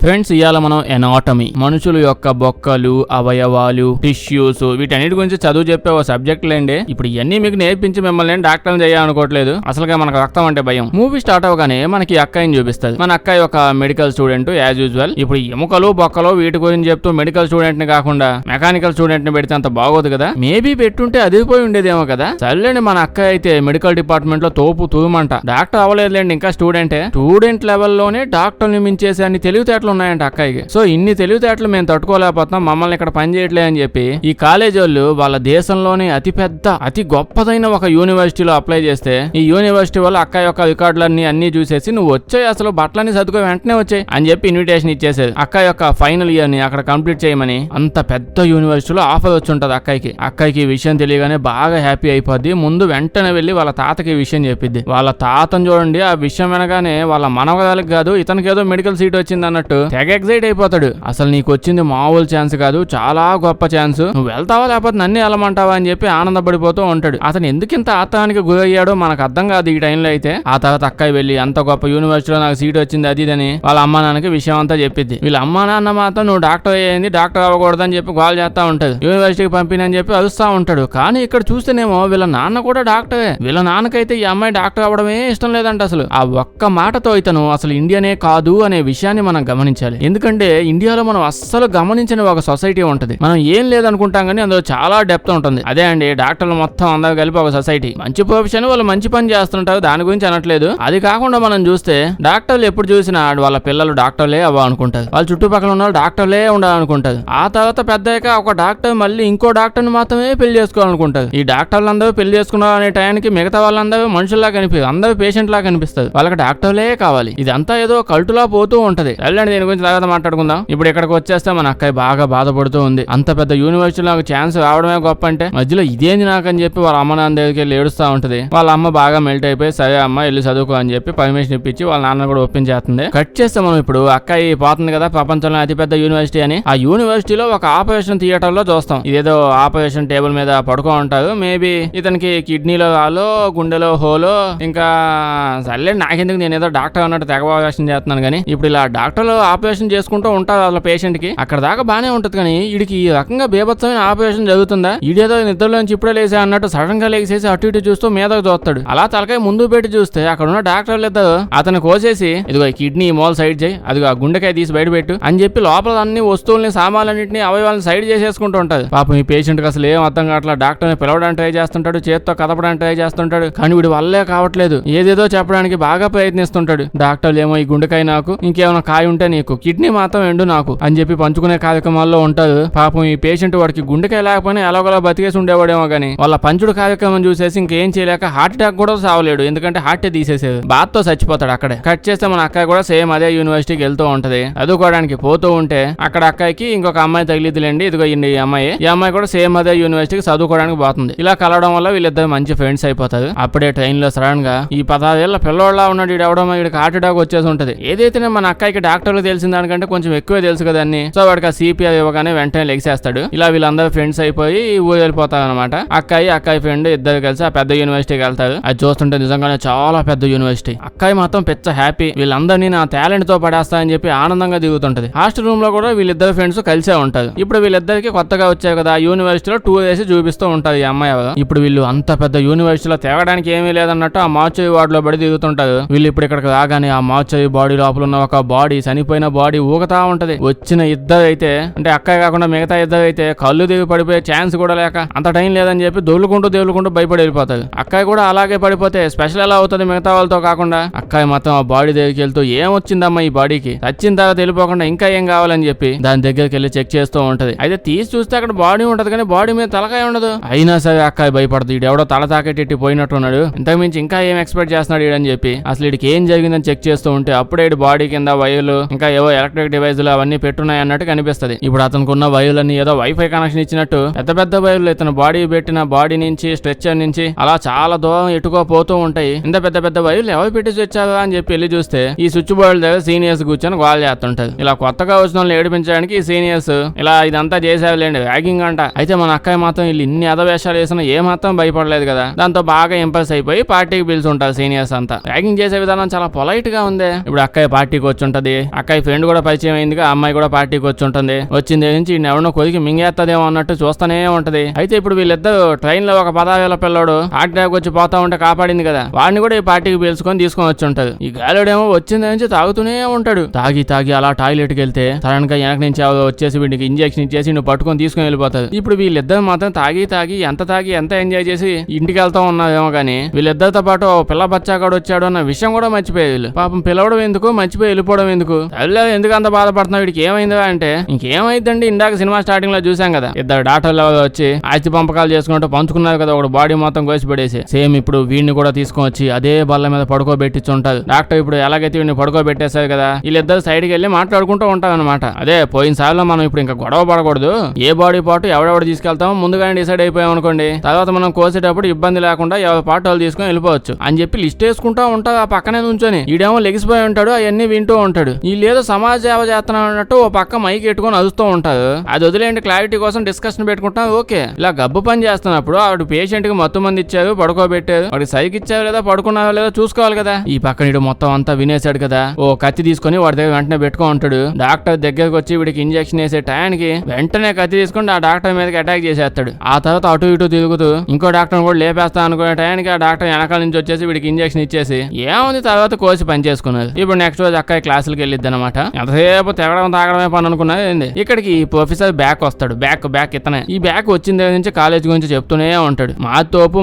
Friends, ఇవాళ మనం anatomy, మనుషుల యొక్క బొక్కలు, అవయవాలు, టిష్యూస్, వీటన్నిటి గురించి చదువు చెప్పే ఓ సబ్జెక్ట్ లేండి. ఇప్పుడు ఇవన్నీ మీకు నేర్పించి మిమ్మల్ని డాక్టర్ని చేయాలనుకోవట్లేదు. అసలుగా మనకు రక్తం అంటే భయం. మూవీ స్టార్ట్ అవగానే మనకి అక్కయ్యని చూపిస్తుంది. మన అక్కయ్య ఒక మెడికల్ స్టూడెంట్ యాజ్ యూజువల్. ఇప్పుడు ఎముకలు బొక్కలు వీటి గురించి చెప్తూ మెడికల్ స్టూడెంట్ ని కాకుండా మెకానికల్ స్టూడెంట్ ని పెడితే అంత బాగోదు కదా. మేబీ పెట్టుంటే అదిపోయి ఉండేదేమో కదా. సర్లేండి, మన అక్కయ్య అయితే మెడికల్ డిపార్ట్మెంట్ లో తోపు తూమంట. డాక్టర్ అవ్వలేదులేండి, ఇంకా స్టూడెంట్ లెవెల్లోనే డాక్టర్ ని మించేసి అన్ని తెలివితేటలు ఉన్నాయంట అక్కయ్యకి. సో ఇన్ని తెలివితేటలు మేము తట్టుకోలేకపోతున్నాం, మమ్మల్ని ఇక్కడ పని చేయట్లే అని చెప్పి ఈ కాలేజ్ వాళ్ళు వాళ్ళ దేశంలోనే అతి గొప్పదైన ఒక యూనివర్సిటీలో అప్లై చేస్తే ఈ యూనివర్సిటీ వాళ్ళు అక్క యొక్క రికార్డులన్నీ అన్ని చూసేసి నువ్వు వచ్చాయి, అసలు బట్టలన్నీ చదువుకో, వెంటనే వచ్చాయి అని చెప్పి ఇన్విటేషన్ ఇచ్చేసేది. అక్క యొక్క ఫైనల్ ఇయర్ ని అక్కడ కంప్లీట్ చేయమని. అంత పెద్ద యూనివర్సిటీలో ఆఫర్ వచ్చి ఉంటది అక్కయ్యకి. ఈ విషయం తెలియగానే బాగా హ్యాపీ అయిపోద్ది. ముందు వెంటనే వెళ్లి వాళ్ళ తాతకి ఈ విషయం చెప్పిద్ది. వాళ్ళ తాతను చూడండి, ఆ విషయం వినగానే వాళ్ళ మనవరాలకి కాదు ఇతనికి ఏదో మెడికల్ సీట్ వచ్చింది అన్నట్టు తెగ ఎగ్జైట్ అయిపోతాడు. అసలు నీకు వచ్చింది మామూలు ఛాన్స్ కాదు, చాలా గొప్ప ఛాన్స్, నువ్వు వెళ్తావా లేకపోతే నన్నే వెళ్ళమంటావా అని చెప్పి ఆనందపడిపోతూ ఉంటాడు. అతను ఎందుకు ఇంత ఆత్రానికి గురయ్యాడో మనకు అర్థం కాదు ఈ టైంలో. అయితే ఆ తర్వాత అక్కయ్య వెళ్ళి అంత గొప్ప యూనివర్సిటీలో నాకు సీట్ వచ్చింది అది ఇదని వాళ్ళ అమ్మా నాన్నకి విషయం అంతా చెప్పిద్ది. వీళ్ళ అమ్మా నాన్న మాత్రం నువ్వు డాక్టర్ అయ్యింది, డాక్టర్ అవ్వకూడదని చెప్పి గోల్ చేస్తా ఉంటాడు. యూనివర్సిటీకి పంపినని చెప్పి అరుస్తా ఉంటాడు. కానీ ఇక్కడ చూస్తేనేమో వీళ్ళ నాన్న కూడా డాక్టరే. వీళ్ళ నాన్నకైతే ఈ అమ్మాయి డాక్టర్ అవ్వడమే ఇష్టం లేదంట. అసలు ఆ ఒక్క మాటతో ఇతను అసలు ఇండియనే కాదు అనే విషయాన్ని మనం గమనించాలి. ఎందుకంటే ఇండియాలో మనం అస్సలు గమనించిన ఒక సొసైటీ ఉంటది. మనం ఏం లేదనుకుంటాం కానీ అందులో చాలా డెప్త్ ఉంటుంది. అదే అండి, డాక్టర్లు మొత్తం అందరూ కలిపి ఒక సొసైటీ. మంచి ప్రొఫెషన్, వాళ్ళు మంచి పని చేస్తుంటారు, దాని గురించి అనట్లేదు. అది కాకుండా మనం చూస్తే డాక్టర్లు ఎప్పుడు చూసినా వాళ్ళ పిల్లలు డాక్టర్లే అవ్వాలనుకుంటారు, వాళ్ళ చుట్టుపక్కల ఉన్న వాళ్ళు డాక్టర్లే ఉండాలనుకుంటారు. ఆ తర్వాత పెద్దయ్యాక ఒక డాక్టర్ మళ్ళీ ఇంకో డాక్టర్ని మాత్రమే పెళ్లి చేసుకోవాలనుకుంటారు. ఈ డాక్టర్లు అందరూ పెళ్లి చేసుకున్నారు అనే టైంకి మిగతా వాళ్ళందరూ మనుషుల్లా కనిపిస్తారు, అందరూ పేషెంట్ లా కనిపిస్తారు. వాళ్ళకి డాక్టర్లే కావాలి. ఇదంతా ఏదో కల్టులా పోతూ ఉంటది. వెళ్ళండి, దీని గురించి తర్వాత మాట్లాడుకుందాం. ఇప్పుడు ఇక్కడికి వచ్చేస్తే మన అక్కయ్య బాగా బాధపడుతూ ఉంది. అంత పెద్ద యూనివర్సిటీలో నాకు ఛాన్స్ రావడమే గొప్ప అంటే మధ్యలో ఇదేంది నాకని చెప్పి వాళ్ళ అమ్మ నాన్న దగ్గరికి వెళ్ళి ఏడుస్తూ ఉంటది. వాళ్ళ అమ్మ బాగా మెల్ట్ అయిపోయి సరే అమ్మ వెళ్ళి చదువుకో అని చెప్పి పర్మిషన్ ఇప్పించి వాళ్ళ నాన్న కూడా ఒప్పించేస్తుంది. కట్ చేస్తే మనం ఇప్పుడు అక్కయ్య పోతుంది కదా ప్రపంచంలో అతిపెద్ద యూనివర్సిటీ అని. ఆ యూనివర్సిటీలో ఒక ఆపరేషన్ థియేటర్ లో చూస్తాం. ఇదేదో ఆపరేషన్ టేబుల్ మీద పడుకో ఉంటారు. మేబీ ఇతనికి కిడ్నీలో రాలో, గుండెలో హోలో, ఇంకా సర్లే నాకెందుకు నేను ఏదో డాక్టర్ అన్నట్టు తెగ ఆపరేషన్ చేస్తున్నాను. కానీ ఇప్పుడు ఇలా డాక్టర్లు ఆపరేషన్ చేసుకుంటూ ఉంటారు వాళ్ళ పేషెంట్ కి. అక్కడ దాకా బానే ఉంటది, కానీ వీడికి ఈ రకంగా బేభత్సమైన ఆపరేషన్ జరుగుతుందా, ఈడేదో నిద్రలోంచి ఇప్పుడే లేసా అన్నట్టు సడన్ గా లేచేసి అటు ఇటు చూస్తూ మీదకు చూస్తాడు. అలా తలకాయ ముందు పెట్టి చూస్తే అక్కడ ఉన్న డాక్టర్లు ఇద్దరు అతను కోసేసి ఇదిగో కిడ్నీ మోల్ సైడ్ చేయి, అదిగో ఆ గుండెకాయ తీసి బయట పెట్టు అని చెప్పి లోపల అన్ని వస్తువుల్ని సామాన్లన్నింటినీ అవయవాలను సైడ్ చేసేసుకుంటూ ఉంటారు. పాపం ఈ పేషెంట్ కి అసలు ఏం అర్థం కావట్లా. డాక్టర్ని పిలవడానికి ట్రై చేస్తుంటాడు, చేత్తో కదపడానికి ట్రై చేస్తుంటాడు, కానీ వీడి వల్లే కావట్లేదు. ఏదేదో చెప్పడానికి బాగా ప్రయత్నిస్తుంటాడు. డాక్టర్లు ఏమో ఈ గుండెకాయ నాకు, ఇంకేమైనా కాయ ఉంటే నీకు, కిడ్నీ మాత్రం ఎండు నాకు అని చెప్పి పంచుకునే కార్యక్రమాల్లో ఉంటారు. పాపం ఈ పేషెంట్ వాడికి గుండెకాయ లేకపోయినా ఎలాగోలా బతికేసి ఉండేవాడేమో గానీ వాళ్ళ పంచుడు కార్యక్రమం చూసేసి ఇంకేం చేయలేక హార్ట్ అటాక్ కూడా సావలేడు, ఎందుకంటే హార్ట్ తీసేసేది, బాధతో చచ్చిపోతాడు అక్కడే. కట్ చేస్తే మన అక్కయ్య కూడా సేమ్ అదే యూనివర్సిటీకి వెళ్తూ ఉంటది. చదువుకోవడానికి పోతూ ఉంటే అక్కడ అక్కయ్యకి ఇంకొక అమ్మాయి తగిలిద్దులేండి, ఇదిగో ఈ అమ్మాయి కూడా సేమ్ అదే యూనివర్సిటీకి చదువుకోవడానికి పోతుంది. ఇలా కలవడం వల్ల వీళ్ళిద్దరు మంచి ఫ్రెండ్స్ అయిపోతారు. అప్పుడే ట్రైన్ లో సడన్ గా ఈ 16 ఏళ్ల పిల్లోళ్ళ ఉన్నాడు ఎవడో, వీడికి హార్ట్ అటాక్ వచ్చేసి ఉంటది. ఏదైతే మన అక్కయ్యకి డాక్టర్లు తెలిసిన దానికంటే కొంచెం ఎక్కువే తెలుసు కదా అన్ని. సో వాడికి ఆ సిపిఆర్ ఇవ్వగానే వెంటనే లెగిసేస్తాడు. ఇలా వీళ్ళందరూ ఫ్రెండ్స్ అయిపోయి ఊరు వెళ్ళిపోతారు అనమాట. అక్కయ్య ఫ్రెండ్ ఇద్దరు కలిసి ఆ పెద్ద యూనివర్సిటీకి వెళ్తారు. అది చూస్తుంటే నిజంగానే చాలా పెద్ద యూనివర్సిటీ. అక్కయ్య మాత్రం పెద్ద హ్యాపీ, వీళ్ళందరినీ నా టాలెంట్ తో పడేస్తా అని చెప్పి ఆనందంగా దిగుతుంటది. హాస్టల్ రూమ్ లో కూడా వీళ్ళిద్దరు ఫ్రెండ్స్ కలిసే ఉంటారు. ఇప్పుడు వీళ్ళిద్దరికి కొత్తగా వచ్చాయి కదా యూనివర్సిటీలో టూర్ వేసి చూపిస్తూ ఉంటారు ఈ అమ్మాయి. ఇప్పుడు వీళ్ళు అంత పెద్ద యూనివర్సిటీలో తిరగడానికి ఏమీ లేదన్నట్టు ఆ మార్చరీ వార్డ్ లో పడి దిగుతుంటారు. వీళ్ళు ఇప్పుడు ఇక్కడికి రాగానే ఆ మార్చరీ బాడీ లోపల ఉన్న ఒక బాడీ, చనిపోయిన బాడీ ఊగతా ఉంటది. వచ్చిన ఇద్దరు అయితే అంటే అక్కయ్య కాకుండా మిగతా ఇద్దరు అయితే కళ్ళు దిగి పడిపోయే ఛాన్స్ కూడా లేక అంత టైం లేదని చెప్పి దొర్లుకుంటూ భయపడి వెళ్ళిపోతారు. అక్కయ్య కూడా అలాగే పడిపోతే స్పెషల్ ఎలా అవుతుంది మిగతా వాళ్ళతో కాకుండా. అక్కయ్య మొత్తం ఆ బాడీ దగ్గరికి వెళ్తూ ఏమొచ్చిందమ్మా ఈ బాడీకి, చచ్చిన తర్వాత వెళ్ళిపోకుండా ఇంకా ఏం కావాలని చెప్పి దాని దగ్గరికి వెళ్ళి చెక్ చేస్తూ ఉంటది. అయితే తీసి చూస్తే అక్కడ బాడీ ఉంటది కానీ బాడీ మీద తలకాయ ఉండదు. అయినా సరే అక్కయ్య భయపడుతుంది, ఈడెవడో తల తాకెట్టి పోయినట్టున్నాడు, ఇంతకు మించి ఇంకా ఏం ఎక్స్పెక్ట్ చేస్తున్నాడు ఈడని చెప్పి అసలు వీడికి ఏం జరిగిందని చెక్ చేస్తూ ఉంటే అప్పుడే బాడీ కింద వైర్లు ఇంకా ఏవో ఎలక్ట్రిక్ డివైజులు అవన్నీ పెట్టున్నాయి అన్నట్టు కనిపిస్తుంది. ఇప్పుడు అతనికి ఉన్న వైర్లన్నీ ఏదో వైఫై కనెక్షన్ ఇచ్చినట్టు పెద్ద వైర్లు ఇతను బాడీ పెట్టిన బాడీ నుంచి స్ట్రెచ్చర్ నుంచి అలా చాలా దూరం ఎటుకోపోతూ ఉంటాయి. ఇంత పెద్ద వైర్లు ఎవరు పెట్టి వచ్చారా అని చెప్పి వెళ్ళి చూస్తే ఈ స్విచ్ బోర్డు దగ్గర సీనియర్స్ కూర్చొని గోల్ చేస్తుంటారు. ఇలా కొత్తగా వచ్చిన వాళ్ళని ఏడిపించడానికి ఈ సీనియర్స్ ఇలా ఇదంతా చేసేవాళ్ళండి, వ్యాగింగ్ అంట. అయితే మన అక్కయ్య మాత్రం వీళ్ళు ఇన్ని అదవేషాలు వేసినా ఏ మాత్రం భయపడలేదు కదా. దాంతో బాగా ఇంప్రెస్ అయిపోయి పార్టీకి పిలుచుంటారు సీనియర్స్ అంతా. వ్యాగింగ్ చేసే విధానం చాలా పొలైట్ గా ఉంది. ఇప్పుడు అక్కయ్య పార్టీకి వచ్చి ఉంటది. అక్కడ అక్క ఫ్రెండ్ కూడా పరిచయం అయిందిగా, ఆ అమ్మాయి కూడా పార్టీకి వచ్చి ఉంటుంది. వచ్చింది నుంచి ఎవరినో కొద్దిగా మింగేస్తదేమో అన్నట్టు చూస్తానే ఉంటది. అయితే ఇప్పుడు వీళ్ళిద్దరు ట్రైన్ లో ఒక 10,000 పిల్లోడు హార్ట్ అటాక్ వచ్చి పోతా ఉంటే కాపాడింది కదా, వాడిని కూడా ఈ పార్టీకి పీల్చుకొని తీసుకొని వచ్చి ఉంటది. ఈ గాలుడేమో వచ్చింది నుంచి తాగుతూనే ఉంటాడు. తాగి అలా టాయిలెట్ కి వెళ్తే సడన్ గా వెనక నుంచి వచ్చేసి వీడికి ఇంజెక్షన్ ఇచ్చేసి నువ్వు పట్టుకొని తీసుకుని వెళ్ళిపోతాడు. ఇప్పుడు వీళ్ళిద్దరు మాత్రం తాగి ఎంత ఎంజాయ్ చేసి ఇంటికి వెళ్తా ఉన్నారేమో గానీ వీళ్ళిద్దరితో పాటు పిల్ల బచ్చాగాడు వచ్చాడు అన్న విషయం కూడా మర్చిపోయారు వీళ్ళు. పాపం పిలవడం ఎందుకు, మర్చిపోయి వెళ్ళిపోవడం ఎందుకు, ఎందుకు అంత బాధపడుతున్నావు, వీడికి ఏమైందా అంటే ఇంకేమైందండి, ఇందాక సినిమా స్టార్టింగ్ లో చూసాం కదా, ఇద్దరు డాక్టర్లు వచ్చి ఆస్తి పంపకాలు చేసుకుంటూ పంచుకున్నారు కదా, ఒకడు బాడీ మొత్తం కోసి పడేసి. సేమ్ ఇప్పుడు వీడిని కూడా తీసుకొని వచ్చి అదే బల్ల మీద పడుకోబెట్టించి ఉంటారు. డాక్టర్ ఇప్పుడు ఎలాగైతే వీడిని పడుకోబెట్టేశారు కదా, వీళ్ళిద్దరు సైడ్ కి వెళ్ళి మాట్లాడుకుంటూ ఉంటారు అనమాట. అదే పోయిన సార్లు మనం ఇప్పుడు ఇంకా గొడవ పడకూడదు, ఏ బాడీ పాటు ఎవడెవడు తీసుకెళ్తామో ముందుగానే డిసైడ్ అయిపోయాం అనుకోండి, తర్వాత మనం కోసేటప్పుడు ఇబ్బంది లేకుండా ఎవరి పాటు వాళ్ళు తీసుకొని వెళ్ళిపోవచ్చు అని చెప్పి లిస్ట్ వేసుకుంటా ఉంటారు ఆ పక్కనే నుంచొని. ఈడేమో లెగిసిపోయి ఉంటాడు, అవన్నీ వింటూ ఉంటాడు. వీళ్ళేదో సమాజ సేవ చేస్తున్నాం అన్నట్టు ఓ పక్క మైక్ ఎట్టుకొని అదుస్తూ ఉంటారు. అది వదిలేండి, క్లారిటీ కోసం డిస్కషన్ పెట్టుకుంటాం. ఓకే, ఇలా గబ్బు పని చేస్తున్నప్పుడు ఆవిడ పేషెంట్ కి మొత్తం మంది ఇచ్చారు, పడుకోబెట్టారు, వాడికి సైకి ఇచ్చారు లేదా పడుకున్నారో లేదా చూసుకోవాలి కదా. ఈ పక్కన ఇటు మొత్తం అంతా వినేశాడు కదా, ఓ కత్తి తీసుకొని వాడి దగ్గర వెంటనే పెట్టుకో ఉంటాడు. డాక్టర్ దగ్గరకు వచ్చి వీడికి ఇంజెక్షన్ వేసే టయానికి వెంటనే కత్తి తీసుకుని ఆ డాక్టర్ మీదకి అటాక్ చేసేస్తాడు. ఆ తర్వాత అటు ఇటు తిరుగుతూ ఇంకో డాక్టర్ కూడా లేపేస్తా అనుకునే టయానికి ఆ డాక్టర్ వెనకాల నుంచి వచ్చేసి వీడికి ఇంజెక్షన్ ఇచ్చేసి ఏముంది తర్వాత కోసి పని చేసుకున్నారు. ఇప్పుడు నెక్స్ట్ రోజు అక్క క్లాసులకి వెళ్ళిద్ది అనమాట. ఎంతసేపు తెగడం తాగడమే పని అనుకున్నది ఏంది. ఇక్కడికి ప్రొఫెసర్ బ్యాక్ వస్తాడు. బ్యాక్ ఇతనే. ఈ బ్యాక్ వచ్చిన దగ్గర నుంచి కాలేజ్ గురించి చెప్తూనే ఉంటాడు.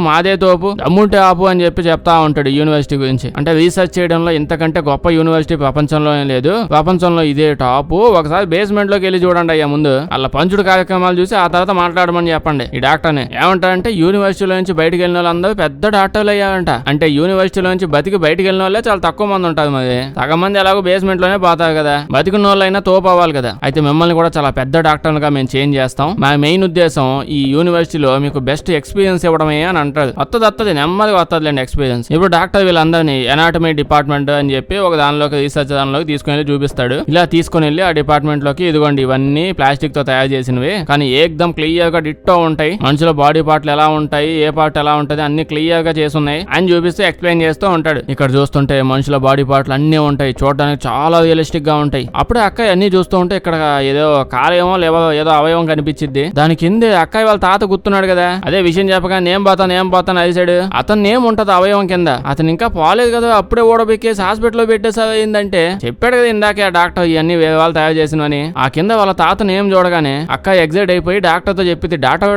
మాదే తోపు దమ్ముంటే ఆపు అని చెప్పి చెప్తా ఉంటాడు యూనివర్సిటీ గురించి. అంటే రీసెర్చ్ చేయడంలో ఇంతకంటే గొప్ప యూనివర్సిటీ ప్రపంచంలోనే లేదు, ప్రపంచంలో ఇదే టాపు. ఒకసారి బేస్మెంట్ లోకి వెళ్ళి చూడండి అయ్యా, ముందు అలా పంచుడు కార్యక్రమాలు చూసి ఆ తర్వాత మాట్లాడమని చెప్పండి. ఈ డాక్టర్ని ఏమంటారంటే యూనివర్సిటీలో నుంచి బయటకు వెళ్ళిన వాళ్ళందరూ పెద్ద డాక్టర్లు అయ్యారంట. అంటే యూనివర్సిటీలో నుంచి బతికి బయటకు వెళ్ళిన వాళ్ళే చాలా తక్కువ మంది ఉంటారు. మరి సగం మంది ఎలాగో బేస్మెంట్ లోనే పోతారు కదా, బతికున్న వాళ్ళైనా తోపు అవ్వాలి కదా. అయితే మిమ్మల్ని కూడా చాలా పెద్ద డాక్టర్లుగా మేము చేంజ్ చేస్తాం. మా మెయిన్ ఉద్దేశం ఈ యూనివర్సిటీలో మీకు బెస్ట్ ఎక్స్పీరియన్స్ ఇవ్వడమే అని అంటారు. వస్తుంది నెమ్మదిగా వస్తుందిలేండి ఎక్స్పీరియన్స్. ఇప్పుడు డాక్టర్ వీళ్ళందరినీ ఎనాటమీ డిపార్ట్మెంట్ అని చెప్పి ఒక దానిలోకి రీసెర్చ్ దానిలోకి తీసుకుని వెళ్ళి చూపిస్తాడు. ఇలా తీసుకుని వెళ్ళి ఆ డిపార్ట్మెంట్ లోకి ఇదిగోండి ఇవన్నీ ప్లాస్టిక్ తో తయారు చేసినవి, కానీ ఏకదం క్లియర్ గా డిట్టో ఉంటాయి. మనుషుల బాడీ పార్ట్లు ఎలా ఉంటాయి, ఏ పార్ట్ ఎలా ఉంటది అన్ని క్లియర్ గా చేసున్నాయి అని చూపిస్తూ ఎక్స్ప్లెయిన్ చేస్తూ ఉంటాడు. ఇక్కడ చూస్తుంటే మనుషుల బాడీ పార్ట్లు అన్ని ఉంటాయి, చూడడానికి చాలా రియలిస్టిక్ గా ఉంటాయి. అప్పుడే అక్కయ్య అన్ని చూస్తూ ఉంటే ఇక్కడ ఏదో కాలేమో ఏదో అవయవం కనిపించింది. దాని కిందే అక్కయ్య వాళ్ళ తాత గుర్తున్నాడు కదా, అదే విషయం చెప్పగా నేం పోతాను అదిసాడు. అతను నేమ్ ఉంటది అవయవం కింద. అతను ఇంకా పోలేదు కదా, అప్పుడే ఓడబెక్కేసి హాస్పిటల్లో పెట్టేసారు. ఏంటంటే చెప్పాడు కదా ఇందాకే ఆ డాక్టర్ ఇవన్నీ వేరే వాళ్ళు తయారు చేసినవని. ఆ కింద వాళ్ళ తాత నేమ్ చూడగానే అక్క ఎగ్జైట్ అయిపోయి డాక్టర్ తో చెప్పింది, డాక్టర్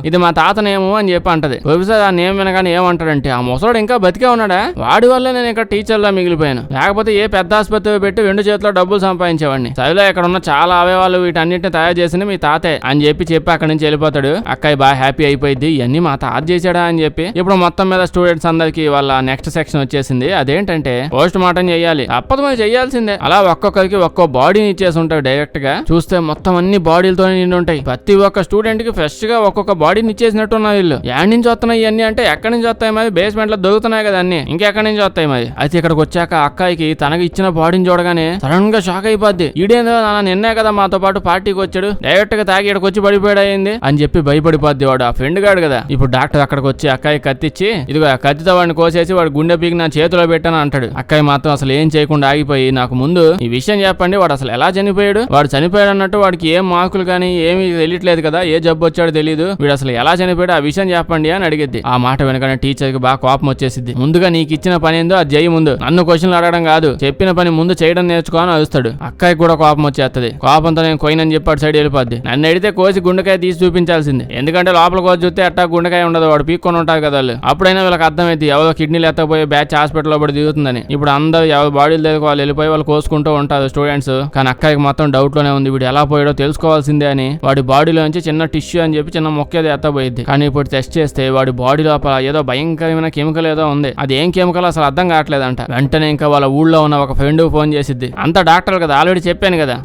ఇది మా తాత నేము అని చెప్పి అంటది. ప్రొఫెసర్ ఆ నేమ్ వినగానే ఏమంటాడంటే, ఆ ముసలోడు ఇంకా బతికే ఉన్నాడా, వాడి వల్ల నేను ఇక్కడ టీచర్ లా మిగిలిపోయాను, లేకపోతే ఏ పెద్ద ఆసుపత్రి పెట్టి 2 చేతిలో డబ్బులు సంపాదించేవాడిని. సరిలో ఇక్కడ ఉన్న చాలా అవయవాలు వీటన్నిటిని తయారు చేసింది మీ తాతే అని చెప్పి అక్కడి నుంచి వెళ్ళిపోతాడు. అక్కయ్య బాగా హ్యాపీ అయిపోయింది, ఇవన్నీ మా తాత చేశాడా అని చెప్పి. ఇప్పుడు మొత్తం మీద స్టూడెంట్స్ అందరికి వాళ్ళ నెక్స్ట్ సెక్షన్ వచ్చేసింది. అదేంటంటే పోస్ట్ మార్టం చేయాలి, తప్పదు మరి చేయాల్సిందే. అలా ఒక్కొక్కరికి ఒక్కో బాడీని ఇచ్చేసి ఉంటాడు. డైరెక్ట్ గా చూస్తే మొత్తం అన్ని బాడీలతో నిండి ఉంటాయి. ప్రతి ఒక్క స్టూడెంట్ కి ఫ్రెష్ గా ఒక్కొక్క బాడీని ఇచ్చేసినట్టున్నారు వీళ్ళు. యాడ్ నుంచి వస్తున్నాయి అన్ని అంటే ఎక్కడి నుంచి వస్తాయి మరి, బేస్మెంట్ లో దొరుకుతున్నాయి కదా అన్ని, ఇంకెక్కడి నుంచి వస్తాయి మరి. అయితే ఇక్కడికి వచ్చాక అక్కాయికి తనకి ఇచ్చిన బాడీని చూడగానే సడన్ గా షాక్ అయిపోద్ది. ఈడేందో నాన్న నిన్నే కదా మాతో పాటు పార్టీకి వచ్చాడు, డైరెక్ట్ గా తాగి ఇక్కడికి వచ్చి పడిపోయాడు అయింది అని చెప్పి భయపడిపోద్ది. వాడు ఆ ఫ్రెండ్ గాడు కదా. ఇప్పుడు డాక్టర్ అక్కడికి వచ్చి అక్కాయి కత్తిచ్చి ఇదిగో కత్తితో వాడిని కోసేసి వాడు గుండె పీకి నా చేతిలో పెట్టాను అంటాడు. అక్కాయి మాత్రం అసలు ఏం చేయకుండా ఆగిపోయి, నాకు ముందు ఈ విషయం చెప్పండి, వాడు అసలు ఎలా చనిపోయాడు, వాడు చనిపోయాడు అన్నట్టు వాడికి ఏం మార్కులు కానీ ఏమీ తెలియట్లేదు కదా, ఏ జబ్బు వచ్చాడో తెలియదు, వీడు అసలు ఎలా చనిపోయాడు ఆ విషయం చెప్పండి అని అడిగిద్ది. ఆ మాట వెనకనే టీచర్ కి బాగా కోపం వచ్చేసింది. ముందుగా నీకు ఇచ్చిన పని ఏందో అది చేయి, ముందు నన్ను క్వశ్చన్లు అడగడం కాదు, చెప్పిన పని ముందు చేయడం నేర్చుకో అని అరుస్తాడు. అక్కాయికి కూడా కోపం వచ్చేస్తుంది. కోపంతో నేను కోయినని చెప్పాడు సైడ్ వెళ్ళిపోద్ది. నన్ను అడిగితే కోసి గుండెకాయ తీసి చూపించాల్సింది, ఎందుకంటే లోపల కోసి చూస్తే అట్టా గుండెకాయ ఉండదు, వాడు పీక్కొని ఉంటారు కదా వాళ్ళు. అప్పుడైనా వీళ్ళకి అర్థమైంది ఎవరో కిడ్నీలు ఎత్తపోయి బ్యాచ్ హాస్పిటల్లో పడి దిగుతుందని. ఇప్పుడు అందరూ ఎవరు బాడీలు దగ్గర వాళ్ళు వెళ్ళిపోయి వాళ్ళు కోసుకుంటూ ఉంటారు స్టూడెంట్స్. కానీ అక్కాయికి మొత్తం డౌట్ లోనే ఉంది, వీడు ఎలా పోయాడో తెలుసుకోవాల్సిందే అని. వాడి బాడీలో నుంచి చిన్న టిష్యూ అని చెప్పి చిన్న మొక్క ఏదో ఎత్తపోయింది. కానీ ఇప్పుడు టెస్ట్ చేస్తే వాడి బాడీ లోపల ఏదో భయంకరమైన కెమికల్ ఏదో ఉంది. అది ఏం కెమికల్ అసలు అర్థం కావట్లేదంట. వెంటనే ఇంకా వాళ్ళ ఊళ్ళో ఉన్న ఒక ఫ్రెండ్ ఫోన్ చేసిద్ది. అంత డాక్టర్ కదా, ఆల్రెడీ చెప్పాను కదా,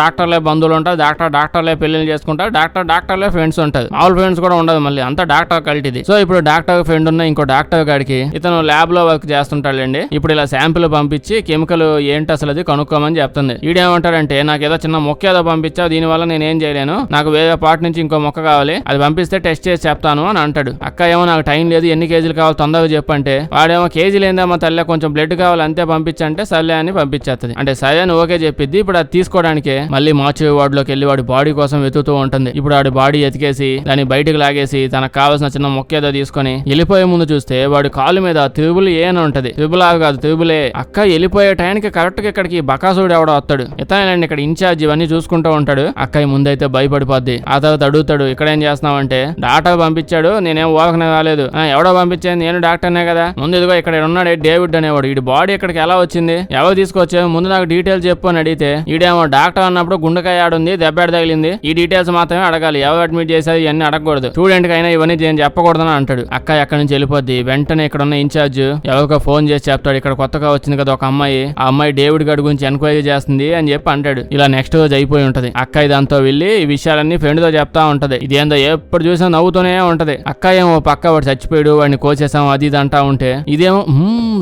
డాక్టర్లే బంధువులు ఉంటారు, డాక్టర్లే పెళ్లిళ్ళు చేసుకుంటారు, డాక్టర్లే ఫ్రెండ్స్ ఉంటారు, మామూలు ఫ్రెండ్స్ కూడా ఉండదు, మళ్ళీ అంత డాక్టర్ కలిటిది. సో ఇప్పుడు డాక్టర్ ఫ్రెండ్ ఉన్న ఇంకో డాక్టర్ గాడికి ఇతను ల్యాబ్ లో వర్క్ చేస్తుంటాడండి. ఇప్పుడు ఇలా శాంపిల్ పంపించి కెమికల్ ఏంటి అసలు అది కనుక్కోమని చెప్తుంది. ఈడేమంటాడంటే, నాకు ఏదో చిన్న మొక్క ఏదో పంపించావు, దీనివల్ల నేనేం చేయలేను, నాకు వేరే పార్ట్ నుంచి ఇంకో మొక్క కావాలి, అది పంపిస్తే టెస్ట్ చేసి చెప్తాను అని అంటాడు. అక్క ఏమో నాకు టైం లేదు, ఎన్ని కేజీలు కావాలి తొందరగా చెప్పంటే, వాడేమో కేజీలు ఏందమ్మా తల్లి, కొంచెం బ్లడ్ కావాలి అంతే పంపించంటే సర్లే అని పంపించేస్తుంది. అంటే సరే అని ఓకే చెప్పిద్ది. ఇప్పుడు అది తీసుకోవడానికే మళ్ళీ మార్చి వార్డులోకి వెళ్ళి వాడి బాడీ కోసం వెతుకుతూ ఉంటుంది. ఇప్పుడు వాడి బాడీ ఎతికేసి దాన్ని బయటకు లాగేసి తనకు కావాల్సిన చిన్న మొక్క ఏదో తీసుకొని వెళ్ళిపోయే ముందు చూస్తే వాడి కాలు మీద త్రిబుల్ ఏ అని ఉంటది. త్రిబుల్ ఆ కాదు, త్రిబుల్ ఏ. అక్క వెళ్ళిపోయే టైంకి కరెక్ట్ గా ఇక్కడికి బకాసుడు ఎవడో వస్తాడు. ఇతనండి ఇక్కడ ఇన్ఛార్జ్ ఇవన్నీ చూసుకుంటూ ఉంటాడు. అక్కయ్య ముందైతే భయపడిపోద్ది. ఆ తర్వాత అడుగుతాడు, ఇక్కడ ఏం చేస్తున్నావంటే డాక్టర్ పంపించాడు, నేనేం ఓకనే రాలేదు. ఎవడో పంపించాను, నేను డాక్టర్నే కదా. ముందు ఇదిగో ఇక్కడ ఉన్నాడు డేవిడ్ అనేవాడు, ఈ బాడీ ఇక్కడికి ఎలా వచ్చింది, ఎవరు తీసుకొచ్చావు, ముందు నాకు డీటెయిల్స్ చెప్పు అని అడిగితే ఈడేమో డాక్టర్ అన్నప్పుడు గుండెకాయ ఆడుంది, దెబ్బ తగిలింది, ఈ డీటెయిల్స్ మాత్రమే అడగాలి, ఎవరు అడ్మిట్ చేశారు ఇవన్నీ అడగకూడదు, స్టూడెంట్ అయినా ఇవన్నీ నేను చెప్పకూడదని అంటాడు. అక్క ఎక్కడి నుంచి వెళ్ళిపోద్ది. వెంటనే ఇక్కడ ఉన్న ఇన్ఛార్జ్ ఎవరికో ఫోన్ చేసి చెప్తాడు, ఇక్కడ కొత్తగా వచ్చింది కదా ఒక అమ్మాయి, ఆ అమ్మాయి డేవిడ్ గడి గురించి ఎంక్వైరీ చేస్తుంది అని చెప్పి అంటాడు. ఇలా నెక్స్ట్ రోజు అయిపోయి ఉంటది. అక్క ఇదంతా వెళ్ళి ఈ విషయాలన్నీ ఫ్రెండ్ తో చెప్తా ఉంటది. ఇదేందో ఎప్పుడు చూసినా నవ్వుతూనే ఉంటది. అక్క ఏమో పక్క వాడు చచ్చిపోయాడు, వాడిని కోసేసాం అది ఇది అంటా ఉంటే ఇదేమో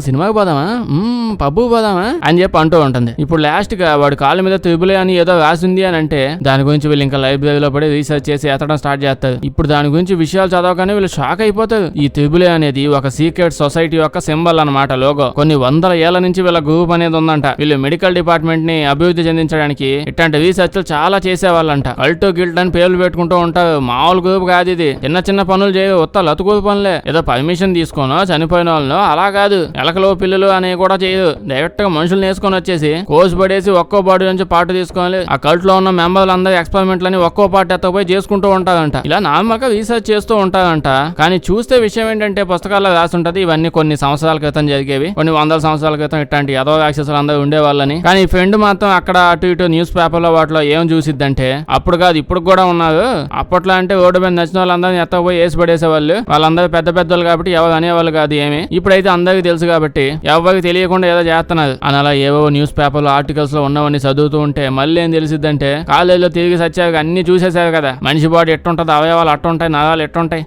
సినిమాకి పోదామా, పబ్బుకి పోదామా అని చెప్పి అంటూ ఉంటుంది. ఇప్పుడు లాస్ట్ గా వాడు కాళ్ళ మీద త్రిబులే అని ఏదో రాసింది అని అంటే దాని గురించి వీళ్ళు ఇంకా లైబ్రరీలో పడి రీసెర్చ్ చేసి ఎత్తడం స్టార్ట్ చేస్తారు. ఇప్పుడు దాని గురించి విషయాలు చదవగానే వీళ్ళు షాక్ అయిపోతారు. ఈ త్రిబులే అనేది ఒక సీక్రెట్ సొసైటీ యొక్క సింబల్ అన్నమాట, లోగో. కొన్ని వందల ఏళ్ల నుంచి వీళ్ళ గ్రూప్ అనేది ఉందంట. వీళ్ళు మెడికల్ డిపార్ట్మెంట్ ని అభివృద్ధి చెందించడానికి ఇట్లాంటి రీసెర్చ్ చాలా చేసేవాళ్ళంట. కల్ట్ గిల్ట్ అని పేర్లు పెట్టుకుంటూ ఉంటారు. మామూలు గ్రూప్ కాదు ఇది. చిన్న చిన్న పనులు చేయవు, ఉత్త లతుకూరు పనులే. ఏదో పర్మిషన్ తీసుకోనో చనిపోయిన వాళ్ళను అలా కాదు, ఎలకలో పిల్లలు అనేవి కూడా చేయదు. డైరెక్ట్ గా మనుషులు నేసుకొని వచ్చేసి కోర్సు పడేసి ఒక్కో బాడీ నుంచి పార్ట్ తీసుకోవాలి. ఆ కల్ట్ లో ఉన్న మెంబర్లు అందరూ ఎక్స్పెరిమెంట్లని ఒక్కో పార్ట్ ఎత్తపోయి చేసుకుంటూ ఉంటారంట. ఇలా నార్మల్గా రీసెర్చ్ చేస్తూ ఉంటారంట. కానీ చూస్తే విషయం ఏంటంటే పుస్తకాల్లో రాసి ఉంటది ఇవన్నీ కొన్ని సంవత్సరాల క్రితం జరిగేవి, కొన్ని వందల సంవత్సరాల క్రితం ఇట్లాంటి యదో రాక్షసులు అందరూ ఉండేవాళ్ళని. కానీ ఈ ఫ్రెండ్ మాత్రం అక్కడ అటు ఇటు న్యూస్ పేపర్ లో వాటిలో ఏం చూసిద్దంటే అప్పుడు కాదు ఇప్పుడు కూడా ఉన్నారు. అప్పట్లో అంటే రోడ్డు మీద నచ్చిన వాళ్ళందరినీ ఎత్తపోయి వేసి పడేసేవాళ్ళు. వాళ్ళందరూ పెద్ద పెద్దలు కాబట్టి ఎవరు అనేవాళ్ళు కాదు ఏమి. ఇప్పుడైతే అందరికీ తెలుసు కాబట్టి ఎవరికి తెలియకుండా ఏదో చేస్తున్నారు అని అలా ఏవో న్యూస్ పేపర్లు ఆర్టికల్స్ లో ఉన్నవన్నీ చదువుతూ ఉంటే మళ్ళీ ఏం తెలిసిద్దంటే కాలేజీలో తిరిగి సచ్చారు అన్ని చూసేసారు కదా, మనిషి బాడీ ఎట్టుంటది, అవయవాలు అట్టుంటాయి, నరాలు ఎట్టుంటాయి,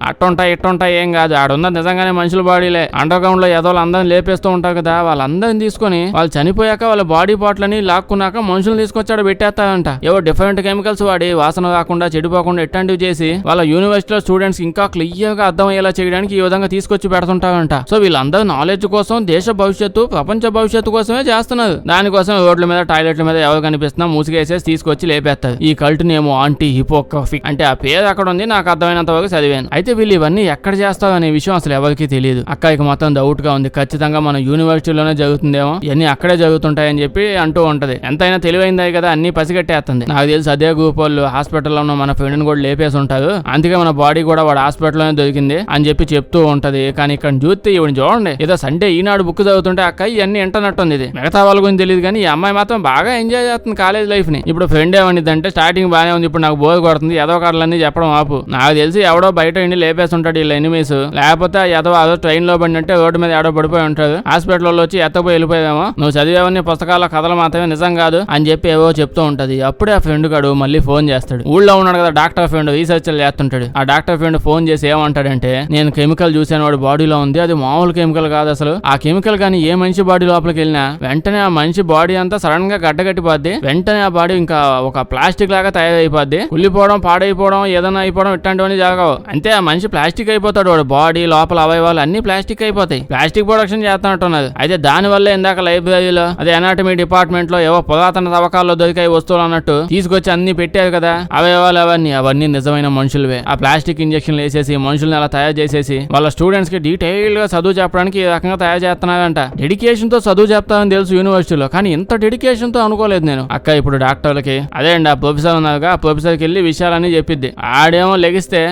ఇట్టుంటాయి ఏం కాదు. ఆడున్న నిజంగానే మనుషుల బాడీలే. అండర్ గ్రౌండ్ లో ఏదో అందరిని లేపేస్తూ ఉంటారు కదా, వాళ్ళందరిని తీసుకొని వాళ్ళు చనిపోయాక వాళ్ళ బాడీ పార్ట్లని లాక్కున్నాక మనుషులు తీసుకొచ్చాడు పెట్టేస్తారంట. ఏవో డిఫరెంట్ కెమికల్స్ వాడి వాసన రాకుండా చెడిపోకుండా ఎట్లాంటివి చేసి వాళ్ళ యూనివర్సిటీలో స్టూడెంట్స్ ఇంకా క్లియర్ గా అర్థమయ్యేలా చేయడానికి ఈ విధంగా తీసుకొచ్చి పెడుతుంటారంట. సో వీళ్ళందరూ నాలెడ్జ్ కోసం, దేశ భవిష్యత్తు, ప్రపంచ భవిష్యత్తు కోసమే చేస్తున్నారు. దానికోసం రోడ్ల మీద టాయిలెట్ల మీద ఎవరు కనిపిస్తున్నా మూసికేసేసి తీసుకొచ్చి లేపేస్తారు. ఈ కల్ట్ నేమో ఆంటీ హిపోక్రఫీ అంటే ఆ పేరు అక్కడ ఉంది, నాకు అర్థమైనంత వరకు చదివాను. అయితే వీళ్ళు ఇవన్నీ ఎక్కడ చేస్తారు అనే విషయం అసలు ఎవరికి తెలియదు. అక్కడికి మొత్తం డౌట్ గా ఉంది, ఖచ్చితంగా మన యూనివర్సిటీలోనే జరుగుతుందేమో, ఇవన్నీ అక్కడే జరుగుతుంటాయని చెప్పి అంటూ ఉంటది. ఎంతైనా తెలివైందే కదా అన్ని పసిగట్టేస్తుంది. నాకు తెలిసి అదే గ్రూప్ వాళ్ళు హాస్పిటల్లో ఉన్న మన ఫ్రెండ్ కూడా లేపేసి ఉంటారు, అందుకే మన బాడీ కూడా వాడు హాస్పిటల్లోనే దొరికింది అని చెప్పి చెప్తూ ఉంటది. కానీ ఇక్కడ చూస్తే ఇవి చూడండి, ఏదో సండే ఈనాడు బుక్ చదువుతుంటే అక్క ఇవన్నీ ఎంటనట్టుంది. ఇది మిగతా వాళ్ళ గురించి తెలియదు కానీ ఈ అమ్మాయి మాత్రం బాగా ఎంజాయ్ చేస్తుంది కాలేజ్ లైఫ్ ని. ఇప్పుడు ఫ్రెండ్ ఏమనిద్దంటే స్టార్టింగ్ బాగానే ఉంది, ఇప్పుడు నాకు బోర్ కొడుతుంది, ఏదో కార్లన్నీ చెప్పడం ఆపు. నాకు తెలిసి ఎవడో బయట ఇండి లేపేస్తుంటాడు వీళ్ళ ఎనిమీస్, లేకపోతే ఏదో అదో ట్రైన్ లో పడినట్టే రోడ్డు మీద ఎవడో పడిపోయి ఉంటాడు, హాస్పిటల్లో వచ్చి ఎత్తపోయి వెళ్ళిపోయామో, నువ్వు చదివేవన్నీ పుస్తకాల కథలు మాత్రమే నిజం కాదు అని చెప్పి ఏవో చెప్తూ ఉంటది. అప్పుడే ఆ ఫ్రెండ్ గాడు మళ్ళీ ఫోన్ చేస్తాడు. ఊళ్ళో ఉన్నాడు కదా డాక్టర్ ఫ్రెండ్, రీసెర్చ్లు చేస్తుంటాడు. ఆ డాక్టర్ ఫ్రెండ్ ఫోన్ చేసి ఏమంటాడంటే నేను కెమికల్ చూసాను వాడి బాడీలో ఉంది, అది మామూలు కెమికల్ కాదు అసలు. ఆ కెమికల్ కానీ ఏ మనిషి బాడీ లోపలికి వెళ్ళినా వెంటనే ఆ మనిషి బాడీ అంతా సడన్ గా గడ్డగట్టిపోద్ది, వెంటనే ఆ బాడీ ఇంకా ఒక ప్లాస్టిక్ లాగా తయారైపోద్ది, కుళ్ళిపోవడం, పాడైపోవడం, ఏదైనా అయిపోవడం ఇట్లాంటివన్నీ జరగవు. అంతే ఆ మనిషి ప్లాస్టిక్ అయిపోతాడు, వాడు బాడీ లోపల అవయవాలు అన్ని ప్లాస్టిక్ అయిపోతాయి. ప్లాస్టిక్ ప్రొడక్షన్ చేస్తున్నట్టున్నది. అయితే దాని వల్ల ఇందాక లైబ్రరీలో అదే అనాటమీ డిపార్ట్మెంట్ లో ఏవో పురాతన తవ్వకాల్లో దొరికాయి వస్తువులు అన్నట్టు తీసుకొచ్చి అన్ని పెట్టారు కదా అవయవాలు, అవన్నీ నిజమైన మనుషులవే. ఆ ప్లాస్టిక్ ఇంజక్షన్లు వేసేసి మనుషుల్ని అలా తయారు చేసేసి వాళ్ళ స్టూడెంట్స్ కి డీటెయిల్ గా చదువు చెప్పడానికి ఈ రకంగా తయారు చేస్తున్నారంట. డెడికేషన్ తో చదువు చెప్తానని తెలుసు యూనివర్సిటీలో, కానీ ఇంత డెడికేషన్ తో అనుకోలేదు నేను. అక్క ఇప్పుడు డాక్టర్లకి అదే అండి ఆ ప్రొఫెసర్ ఉన్నారుగా, ఆ ప్రొఫెసర్కి వెళ్ళి విషయాలన్నీ చెప్పిద్ది. ఆడేమో లెగిస్తే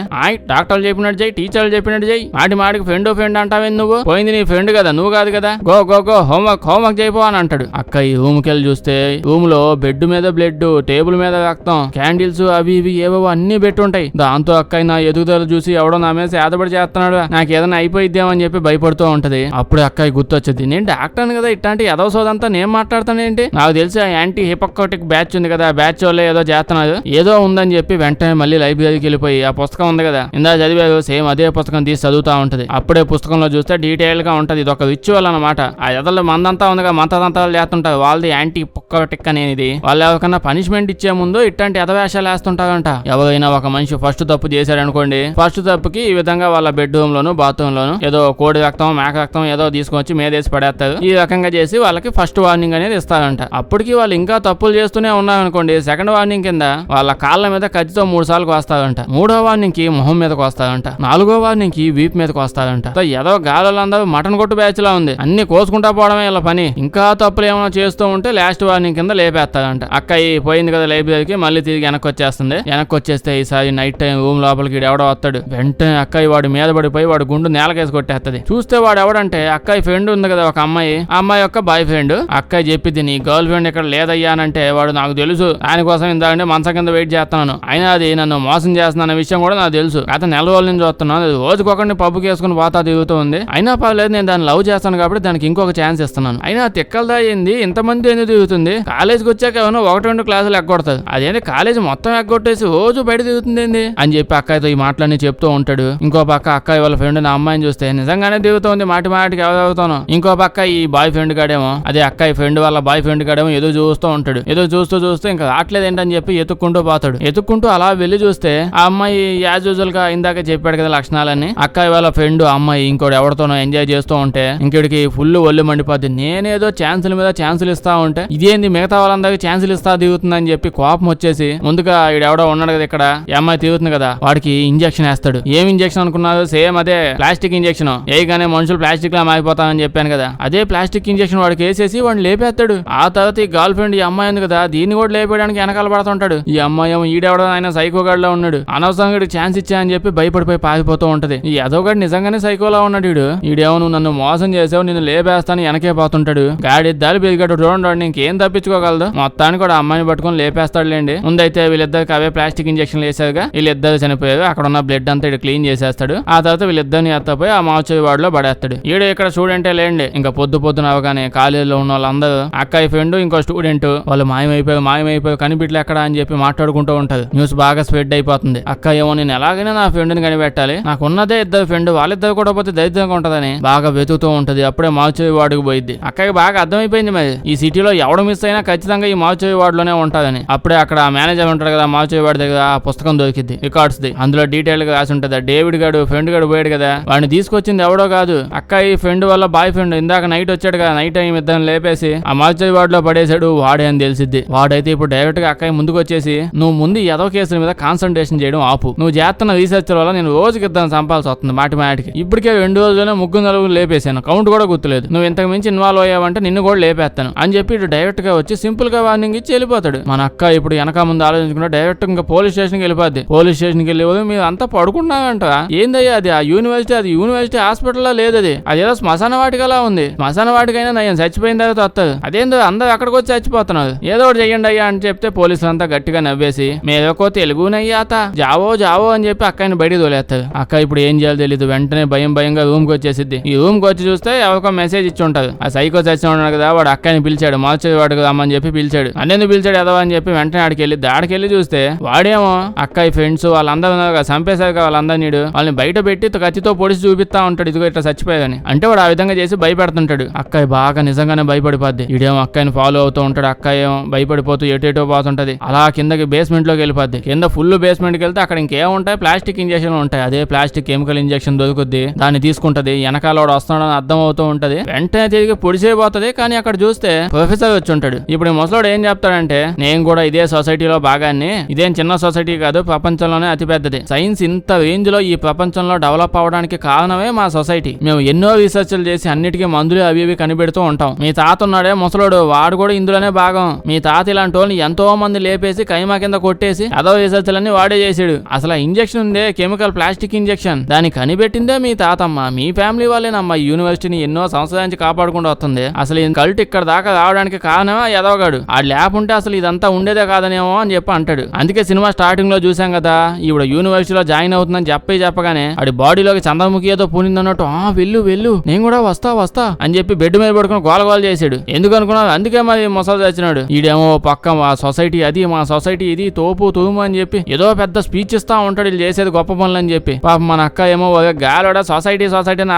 డాక్టర్లు చెప్పినట్టు చేయి, టీచర్లు చెప్పినట్టు చేయి, మాటికి ఫ్రెండ్ అంటావేంది నువ్వు, పోయింది నీ ఫ్రెండ్ కదా, నువ్వు కాదు కదా, గో హోంవర్క్ చేయిపో అని అంటాడు. అక్క ఈ రూమ్ కి వెళ్ళి చూస్తే రూమ్ లో బెడ్ మీద బ్లడ్, టేబుల్ మీద రక్తం, క్యాండిల్స్ అవి ఇవి ఏవో అన్ని పెట్టుంటాయి. దాంతో అక్క నా ఎదుగుదల చూసి ఎవడో నా మీద సేదపడి చేస్తున్నాడు, నాకు ఏదైనా అయిపోయిద్దామని చెప్పి భయపడుతూ ఉంటది. అప్పుడు అక్క గుర్తొచ్చింది, నేను డాక్టర్ కదా, ఇట్లాంటి ఎదవ సోదంతా నేను మాట్లాడతానేంటి, నాకు తెలిసి ఆ యాంటీ హిపోక్రటిక్ బ్యాచ్ ఉంది కదా, ఆ బ్యాచ్ వాళ్ళే ఏదో చేస్తున్నారు, ఏదో ఉందని చెప్పి వెంటనే మళ్ళీ లైబ్రరీకి వెళ్ళిపోయి ఆ పుస్తకం ఉంది కదా ఇందా చదివారు సేమ్ అదే పుస్తకం తీసి చదువుతా ఉంటది. అప్పుడే పుస్తకంలో చూస్తే డీటెయిల్ గా ఉంటది, ఇది ఒక రిచువల్ అనమాట. ఆ ఎదలు మందంతా ఉందిగా, మంత్రతంత్రాలు చేస్తుంటారు, వాళ్ళది యాంటీ హిపోక్రటిక్ అనేది. వాళ్ళు ఎవరికన్నా పనిష్మెంట్ ఇచ్చే ముందు ఇట్లాంటి ఎదవేషాలు వేస్తుంటారంట. ఎవరైనా ఒక మనిషి ఫస్ట్ తప్పు చేశాడు అనుకోండి, ఫస్ట్ తప్పుకి ఈ విధంగా వాళ్ళ బెడ్రూమ్ లోను బాత్రూమ్ లోను ఏదో కోడి రక్తం, మేక రక్తం ఏదో తీసుకొచ్చి మీదేసి పడేస్తారు. ఈ రకంగా చేసి వాళ్ళకి ఫస్ట్ వార్నింగ్ అనేది ఇస్తాడంట. అప్పటికి వాళ్ళు ఇంకా తప్పులు చేస్తూనే ఉన్నారనుకోండి, సెకండ్ వార్నింగ్ కింద వాళ్ళ కాళ్ళ మీద కత్తితో 3 సార్లు కోస్తాడంట. 3వ వార్నింగ్ కి మొహం మీదకి వస్తాడంట. 4వ వార్నింగ్ కి వీపు మీదకి వస్తాడంట. ఏదో గాలందరూ మటన్ కొట్టు బ్యాచ్ లా ఉంది, అన్ని కోసుకుంటా పోవడమే ఇలా పని. ఇంకా తప్పులు ఏమైనా చేస్తూ ఉంటే లాస్ట్ వార్నింగ్ కింద లేపేస్తాడంట. అక్కయ్య పోయింది కదా లైబ్రరీకి, మళ్ళీ తిరిగి వెనక్కి వచ్చేస్తుంది. వెనక్కి వచ్చేస్తే ఈసారి నైట్ టైం రూమ్ లోపలికి ఎవడో వస్తాడు. వెంటనే అక్కయ్య వాడు మీద పడిపోయి వాడు గుండు నేలకేసి కొట్టేస్తుంది. చూస్తే వాడు ఎవడంటే అక్కయ్య ఫ్రెండ్ ఉంది కదా ఒక అమ్మాయి, ఆ అమ్మాయి యొక్క బాయ్ ఫ్రెండ్. అక్కయ్య చెప్పింది నీ గర్ల్ ఫ్రెండ్ ఇక్కడ లేదయ్యానంటే వాడు నాకు తెలుసు, దానికోసం ఇందాకంటే మంచం కింద వెయిట్ చేస్తున్నాను, అయినా అది నన్ను మోసం చేస్తున్న విషయం కూడా నాకు తెలుసు. గత నెల రోజుల నుంచి చూస్తున్నాను, రోజుకొకరిని పబ్బుకి వేసుకుని పోతా తిరుగుతూ ఉంది. అయినా పర్లేదు, నేను దాన్ని లవ్ చేస్తాను కాబట్టి దానికి ఇంకొక ఛాన్స్ ఇస్తున్నాను. అయినా తిక్కలదా ఏంది ఇంతమంది ఎందుకు తిరుగుతుంది? కాలేజ్కి వచ్చాక ఏమో 1-2 క్లాసులు ఎగ్గొడుతుంది, అదేంటి కాలేజ్ మొత్తం ఎగ్గొట్టేసి రోజు బయట తిరుగుతుంది ఏంది అని చెప్పి అక్కయ్యతో ఈ మాటలన్నీ చెప్తూ ఉంటాడు. ఇంకో పక్క అక్కయ్య వాళ్ళ ఫ్రెండ్ నా అమ్మాయిని చూస్తే నిజంగానే దిగుతోంది, మాటి మాటికి ఎవరవుతాను. ఇంకో పక్క ఈ బాయ్ ఫ్రెండ్ గాడేమో, అదే అక్కయ్య ఫ్రెండ్ వాళ్ళ బాయ్ ఫ్రెండ్ గాడేమో ఏదో చూస్తూ ఉంటాడు. ఏదో చూస్తూ ఇంకా రావట్లేదు ఏంటని చెప్పి ఎత్తుక్కుంటూ పోతాడు. ఎత్తుక్కుంటూ అలా వెళ్ళి చూస్తే ఆ అమ్మాయి యాజ్ యూజువల్ గా ఇందాక చెప్పాడు కదా లక్షణాలన్నీ, అక్కయ్య వాళ్ళ ఫ్రెండ్ అమ్మాయి ఇంకోటి ఎవరితోనో ఎంజాయ్ చేస్తూ ఉంటే ఇంకోటికి ఫుల్ ఒళ్ళు మండిపోద్ది. నేనేదో ఛాన్సుల మీద ఛాన్సులు ఇస్తా ఉంటే ఇదేంది మిగతా వాళ్ళందరికీ ఛాన్సులు ఇస్తా దిగుతుందని చెప్పి కోపం వచ్చేసి ముందుగా ఈడెవడో ఉన్నాడు కదా ఇక్కడ, ఈ అమ్మాయి తిరుగుతుంది కదా, వాడికి ఇంజెక్షన్ వేస్తాడు. ఏం ఇంజెక్షన్ అనుకున్నారు? సేమ్ అదే ప్లాస్టిక్ ఇంజెక్షన్. ఏగానే మనుషులు ప్లాస్టిక్ లా మారిపోతామని చెప్పాను కదా, అదే ప్లాస్టిక్ ఇంజెక్షన్ వాడికి వేసేసి వాడిని లేపేస్తాడు. ఆ తర్వాత ఈ గర్ల్ ఫ్రెండ్ ఈ అమ్మాయి ఉంది కదా, దీన్ని కూడా లేపేయడానికి వెనకాల పడుతుంటాడు. ఈ అమ్మాయి ఏమో ఈడెవడో ఆయన సైకోగాడిలో ఉన్నాడు, అనవసరంగా ఛాన్స్ ఇచ్చా అని చెప్పి భయపడిపోయి పారిపోతూ ఉంటది. ఈ ఎదోగాడు నిజంగానే సైకోలా ఉన్నాడు. ఈడేమో నువ్వు నన్ను మోసం చేసావు, నిన్ను లేపేస్తాను వెనకే పోతుంటాడు. గాడి దారి పెరిగాడు చూడండి, ఇంకేం తప్పించుకోగలదు. మొత్తానికి కూడా అమ్మాయిని పట్టుకుని లేపేస్తాడులేండి. ముందైతే వీళ్ళిద్దరికి అవే ప్లాస్టిక్ ఇంజెక్షన్ వేసారుగా, వీళ్ళిద్దరు చనిపోయారు. అక్కడ ఉన్న బ్లడ్ అంతా ఇటు క్లీన్ చేసేస్తాడు. ఆ తర్వాత వీళ్ళిద్దరిని ఎత్తపోయి ఆ మావచేవి వాడిలో పడేస్తాడు. ఈడు ఇక్కడ స్టూడెంటే లేండి. ఇంకా పొద్దున అవగానే కాలేజీలో ఉన్న వాళ్ళందరూ అక్కయ్య ఫ్రెండ్ ఇంకో స్టూడెంట్ వాళ్ళు మాయమైపోయి కనిపెట్టలే ఎక్కడ అని చెప్పి మాట్లాడుకుంటూ ఉంటది. న్యూస్ బాగా స్ప్రెడ్ అయిపోతుంది. అక్క ఏమో నేను ఎలాగైనా నా ఫ్రెండ్ని కనిపెట్టాలి, నాకు ఉన్నదే ఇద్దరు ఫ్రెండ్, వాళ్ళిద్దరు కూడా పోతే దరిద్రంగా ఉంటదని బాగా వెతుకుతూ ఉంటది. అప్పుడే మావచేవి వాడికి పోయింది. అక్కకి బాగా అర్థమైపోయింది మరి ఈ సిటీలో ఎవడు మిస్ అయినా ఖచ్చితంగా ఈ మావచేవి వాడిలోనే ఉంటదని. అప్పుడే అక్కడ మేనేజర్ ఉంటాడు కదా మావచేవి వాడి దగ్గర, ఆ పుస్తకం దొరికింది రికార్డ్స్ ది. అందులో డీటెయిల్ గా రాసి ఉంటది. డేవిడ్ గాడు ఫ్రెండ్ గాడు పోయాడు కదా, వాడిని తీసుకొచ్చింది ఎవడో కాదు, అక్కయ్య ఫ్రెండ్ వల్ల బాయ్ ఫ్రెండ్. ఇందాక నైట్ వచ్చాడు కదా, నైట్ టైం ఇద్దరిని లేపేసి ఆ మావచేవి వాడిలో పడేశాడు, వాడే అని తెలిసిద్ది. వాడైతే ఇప్పుడు డైరెక్ట్ గా అక్కయ్య ముందుకు వచ్చేసి నువ్వు ముందు ఏదో కేసుల మీద కాన్సన్ట్రేషన్ చేయడం ఆపు, నువ్వు చేస్తున్న రీసెర్చ్ వల్ల నేను రోజుకి ఇద్దరు చంపాల్సి వస్తుంది మాటికి. ఇప్పటికే 2 రోజుల్లోనే 3 లేపేశాను, కౌంట్ కూడా గుర్తులేదు, నువ్వు ఇంతకు మించి ఇన్వాల్వ్ అయ్యావంటే నిన్ను కూడా లేపేస్తాను అని చెప్పి ఇటు డైరెక్ట్ గా వచ్చి సింపుల్ గా వార్నింగ్ ఇచ్చి వెళ్ళిపోతాడు. మన అక్క ఇప్పుడు వెనక ముందు ఆలోచించుకుంటే డైరెక్ట్ ఇంకా పోలీస్ స్టేషన్ కి వెళ్ళిపోద్ది. పోలీస్ స్టేషన్ కి వెళ్ళి మీరు అంతా పడుకున్నారంట, ఏందయ్యా అది? ఆ యూనివర్సిటీ హాస్పిటల్ లేదు, అదేదో శ్మశాన వాటికలా ఉంది. శ్మశాన వాటికైనా నేను చచ్చిపోయిన తర్వాత వస్తుంది, అదేందో అందరూ అక్కడికి వచ్చి చచ్చిపోతున్నారు, ఏదో ఒకటి చెయ్యండి అయ్యా అని చెప్తే పోలీసులు అంతా గట్టిగా నవ్వేసి మేదోకో తెలుగునయ్యాత జావో అని చెప్పి అక్కని బయటికి తోలేస్తారు. అక్క ఇప్పుడు ఏం చేయాలో తెలీదు. వెంటనే భయంగా రూమ్ కి వచ్చేసిద్ది. ఈ రూమ్ కి వచ్చి చూస్తే ఎవరికో మెసేజ్ ఇచ్చి ఉంటారు. ఆ సైకో చచ్చిన ఉన్నాడు కదా, వాడు అక్కని పిలిచాడు, మాల్చేవి వాడికి రమ్మని చెప్పి పిలిచాడు. అన్నెందుకు పిలిచాడు ఎదవా అని చెప్పి వెంటనే ఆడికెళ్ళి చూస్తే వాడేమో అక్కయ్య ఫ్రెండ్స్ వాళ్ళందరూ ఉన్నారు కదా, చంపేశారు కదా వాళ్ళందరినీ, వాళ్ళని బయట పెట్టి కత్తితో పొడిచి చూపిస్తా ఉంటాడు, ఇదిగో ఇట్లా చచ్చిపోయాయని. అంటే వాడు ఆ విధంగా చేసి భయపెడుతుంటాడు. అక్కయ్య బాగా నిజంగానే భయపడిపోద్ది. ఇడేమో అక్కయ్యని ఫాలో అవుతూ ఉంటాడు. అక్కయ్య ఏమో భయపడిపోతూ ఎటేటో పోతుంటది. అలా కిందకి బేస్మెంట్ లోకి వెళ్ళిపోద్ది. కింద ఫుల్ బేస్మెంట్ కి వెళ్తే అక్కడ ఇంకేముంటాయి, ప్లాస్టిక్ ఇంజెక్షన్ ఉంటాయి. అదే ప్లాస్టిక్ కెమికల్ ఇంజెక్షన్ దొరుకుద్ది, దాన్ని తీసుకుంటది. వెనకాల వాడు వస్తున్నాడని అర్థం అవుతూ ఉంటది. వెంటనే తిరిగి పొడిచేయబోతుంది. కానీ అక్కడ చూస్తే ప్రొఫెసర్ వచ్చి ఉంటాడు. ఇప్పుడు ముసలోడు ఏం చెప్తాడంటే, నేను కూడా ఇదే సొసైటీలో భాగాన్ని, ఇదేం చిన్న సొసైటీ కాదు, ప్రపంచంలోనే అతి పెద్దది. సైన్స్ ఇంత రేంజ్ లో ఈ ప్రపంచంలో డెవలప్ అవడానికి కారణమే మా సొసైటీ. మేము ఎన్నో రీసెర్చ్లు చేసి అన్నిటికీ మందులు అవి కనిపెడుతూ ఉంటాం. మీ తాత ఉన్నాడే ముసలోడు, వాడు కూడా ఇందులోనే భాగం. మీ తాత ఇలాంటి వాళ్ళని ఎంతో మంది లేపేసి కైమా కింద కొట్టేసి అదో రీసెర్చ్లన్నీ వాడే చేసాడు. అసలు ఆ ఇంజెక్షన్ ఉందే కెమికల్ ప్లాస్టిక్ ఇంజెక్షన్, దాన్ని కనిపెట్టిందే మీ తాతమ్మ, మీ ఫ్యామిలీ వాళ్ళేనమ్మా ఈ యూనివర్సిటీని ఎన్నో సంవత్సరాల నుంచి కాపాడుకుంటూ వస్తుంది. అసలు ఈ కల్ట్ ఇక్కడ దాకా రావడానికి కారణమా ఎదవగాడు. ఆ ల్యాబ్ ఉంటే అసలు ఇదంతా ఉండేదే కాదనేమో అని చెప్పి అంటాడు. అందుకే సినిమా స్టార్టింగ్ లో చూసాం కదా, ఇప్పుడు యూనివర్సిటీలో జాయిన్ అవుతుందని చెప్పగానే ఆడి బాడీలోకి చంద్రముఖి ఏదో పూనిందన్నట్టు, వెళ్ళు నేను కూడా వస్తా అని చెప్పి బెడ్ మీద పడుకుని గోలగోల చేశాడు. ఎందుకు అనుకున్నాడు? అందుకే మరి మొసలు చచ్చినాడు. ఈడేమో పక్క మా సొసైటీ అది, మా సొసైటీ ఇది, తోపు తూము అని చెప్పి ఏదో పెద్ద స్పీచ్ ఇస్తా ఉంటాడు, వీళ్ళు చేసేది గొప్ప పనులు అని చెప్పి. పాప మన అక్క ఏమో గాలోడ సొసైటీ